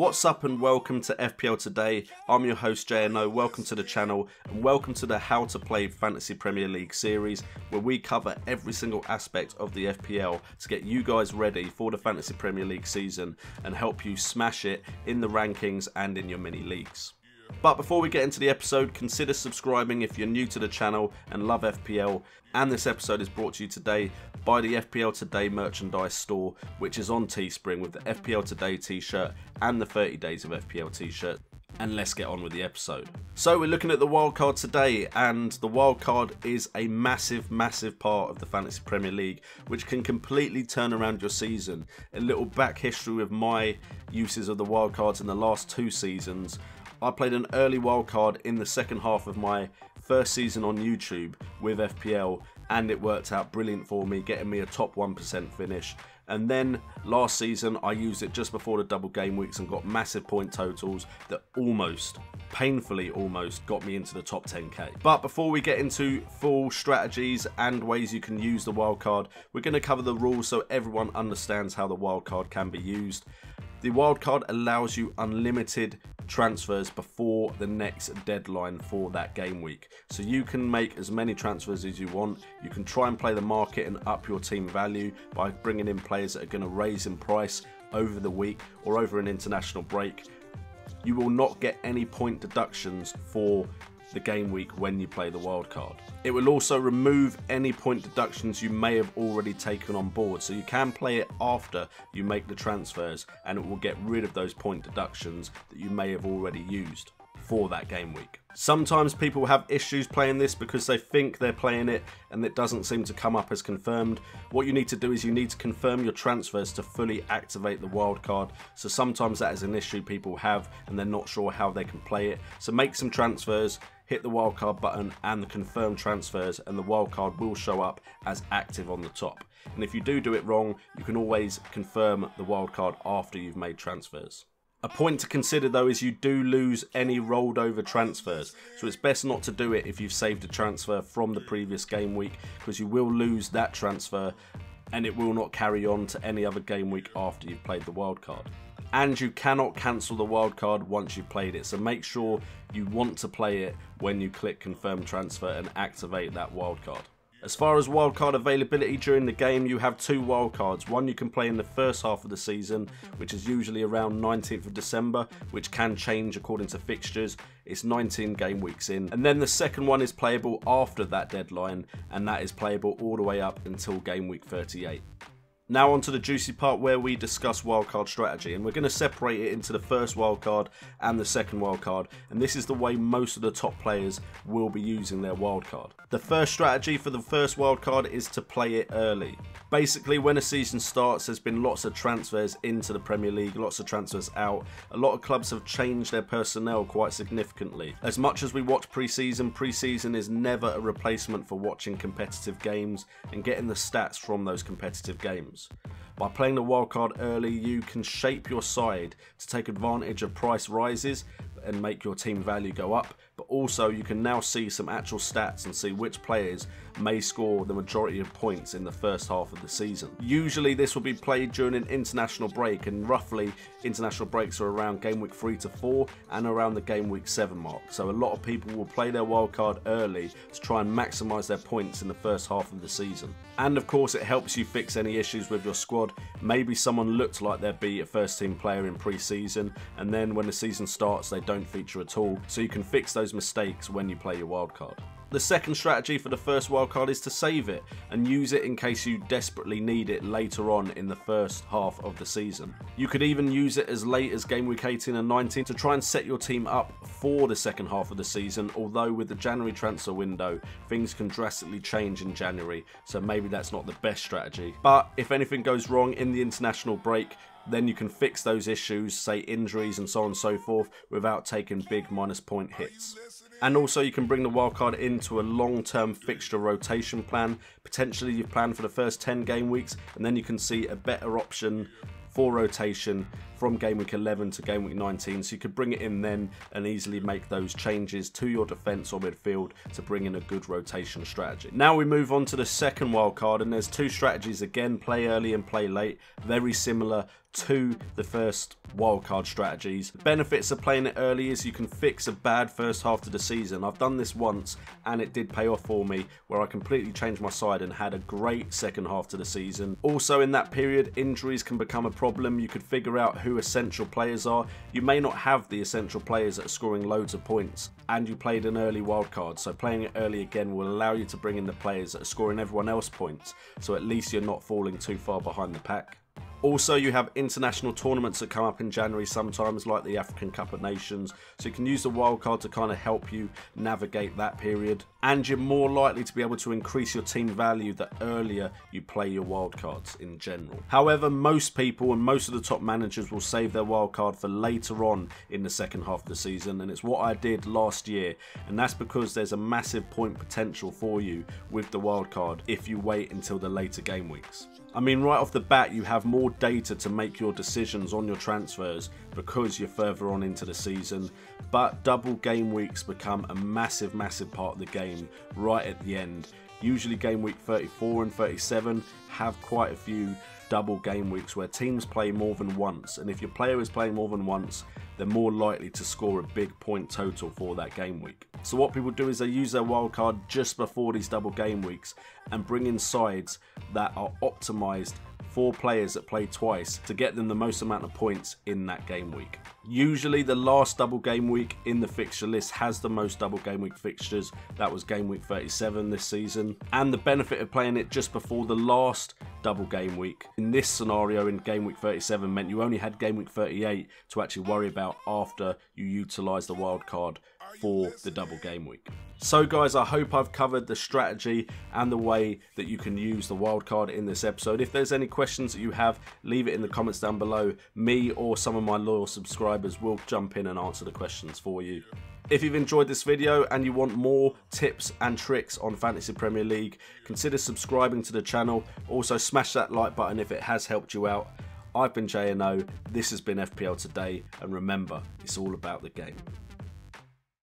What's up and welcome to FPL Today. I'm your host JNO, welcome to the channel and welcome to the How to Play Fantasy Premier League series where we cover every single aspect of the FPL to get you guys ready for the Fantasy Premier League season and help you smash it in the rankings and in your mini leagues. But before we get into the episode, consider subscribing if you're new to the channel and love FPL. And this episode is brought to you today by the FPL Today merchandise store, which is on Teespring with the FPL Today t-shirt and the 30 Days of FPL t-shirt. And let's get on with the episode. So we're looking at the wildcard today, and the wildcard is a massive part of the Fantasy Premier League, which can completely turn around your season. A little back history of my uses of the wildcards in the last 2 seasons. I played an early wildcard in the second half of my first season on YouTube with FPL, and it worked out brilliant for me, getting me a top 1% finish. And then last season I used it just before the double game weeks and got massive point totals that painfully almost got me into the top 10k. But before we get into full strategies and ways you can use the wildcard, we're going to cover the rules so everyone understands how the wildcard can be used. The wildcard allows you unlimited transfers before the next deadline for that game week. So you can make as many transfers as you want. You can try and play the market and up your team value by bringing in players that are going to raise in price over the week or over an international break. You will not get any point deductions for the game week when you play the wildcard. It will also remove any point deductions you may have already taken on board, so you can play it after you make the transfers and it will get rid of those point deductions that you may have already used for that game week. Sometimes people have issues playing this because they think they're playing it and it doesn't seem to come up as confirmed. What you need to do is you need to confirm your transfers to fully activate the wildcard. So sometimes that is an issue people have and they're not sure how they can play it. So make some transfers, hit the wildcard button and the confirm transfers, and the wildcard will show up as active on the top. And if you do it wrong, you can always confirm the wildcard after you've made transfers. A point to consider though is you do lose any rolled over transfers, so it's best not to do it if you've saved a transfer from the previous game week, because you will lose that transfer and it will not carry on to any other game week after you've played the wildcard. And you cannot cancel the wildcard once you've played it, so make sure you want to play it when you click confirm transfer and activate that wildcard. As far as wildcard availability during the game, you have 2 wildcards. One you can play in the first half of the season, which is usually around 19th of December, which can change according to fixtures. It's 19 game weeks in. And then the second one is playable after that deadline, and that is playable all the way up until game week 38. Now on to the juicy part where we discuss wildcard strategy, and we're going to separate it into the first wildcard and the second wildcard, and this is the way most of the top players will be using their wildcard. The first strategy for the first wildcard is to play it early. Basically, when a season starts, there's been lots of transfers into the Premier League, lots of transfers out. A lot of clubs have changed their personnel quite significantly. As much as we watch pre-season is never a replacement for watching competitive games and getting the stats from those competitive games. By playing the wildcard early, you can shape your side to take advantage of price rises and make your team value go up, but also you can now see some actual stats and see which players may score the majority of points in the first half of the season. Usually this will be played during an international break, and roughly international breaks are around game week 3 to 4 and around the game week 7 mark. So a lot of people will play their wildcard early to try and maximise their points in the first half of the season. And of course it helps you fix any issues with your squad. Maybe someone looked like they'd be a first team player in pre-season and then when the season starts they don't feature at all, so you can fix those mistakes when you play your wildcard. The second strategy for the first wildcard is to save it and use it in case you desperately need it later on in the first half of the season. You could even use it as late as game week 18 and 19 to try and set your team up for the second half of the season, although with the January transfer window things can drastically change in January, so maybe that's not the best strategy. But if anything goes wrong in the international break, then you can fix those issues, say injuries and so on and so forth, without taking big minus point hits. And also you can bring the wildcard into a long-term fixture rotation plan. Potentially you've planned for the first 10 game weeks and then you can see a better option for rotation from game week 11 to game week 19, so you could bring it in then and easily make those changes to your defence or midfield to bring in a good rotation strategy. Now we move on to the second wildcard, and there's 2 strategies again, play early and play late, very similar to the first wildcard strategies. The benefits of playing it early is you can fix a bad first half to the season. I've done this once and it did pay off for me, where I completely changed my side and had a great second half to the season. Also in that period, injuries can become a problem. You could figure out who essential players are. You may not have the essential players that are scoring loads of points, and you played an early wildcard, so playing it early again will allow you to bring in the players that are scoring everyone else points, so at least you're not falling too far behind the pack. Also, you have international tournaments that come up in January sometimes, like the African Cup of Nations, so you can use the wildcard to kind of help you navigate that period. And you're more likely to be able to increase your team value the earlier you play your wildcards in general. However, most people and most of the top managers will save their wildcard for later on in the second half of the season, and it's what I did last year, and that's because there's a massive point potential for you with the wildcard if you wait until the later game weeks. I mean, right off the bat, you have more data to make your decisions on your transfers because you're further on into the season, but double game weeks become a massive part of the game right at the end. Usually game week 34 and 37 have quite a few double game weeks where teams play more than once, and if your player is playing more than once, they're more likely to score a big point total for that game week. So what people do is they use their wildcard just before these double game weeks and bring in sides that are optimized for players that play twice to get them the most amount of points in that game week. Usually the last double game week in the fixture list has the most double game week fixtures. That was game week 37 this season. And the benefit of playing it just before the last double game week in this scenario in game week 37 meant you only had game week 38 to actually worry about after you utilize the wild card for the double game week. So guys, I hope I've covered the strategy and the way that you can use the wildcard in this episode. If there's any questions that you have, leave it in the comments down below. Me or some of my loyal subscribers will jump in and answer the questions for you. If you've enjoyed this video and you want more tips and tricks on Fantasy Premier League, consider subscribing to the channel. Also smash that like button if it has helped you out. I've been JNO, this has been FPL Today, and remember, it's all about the game.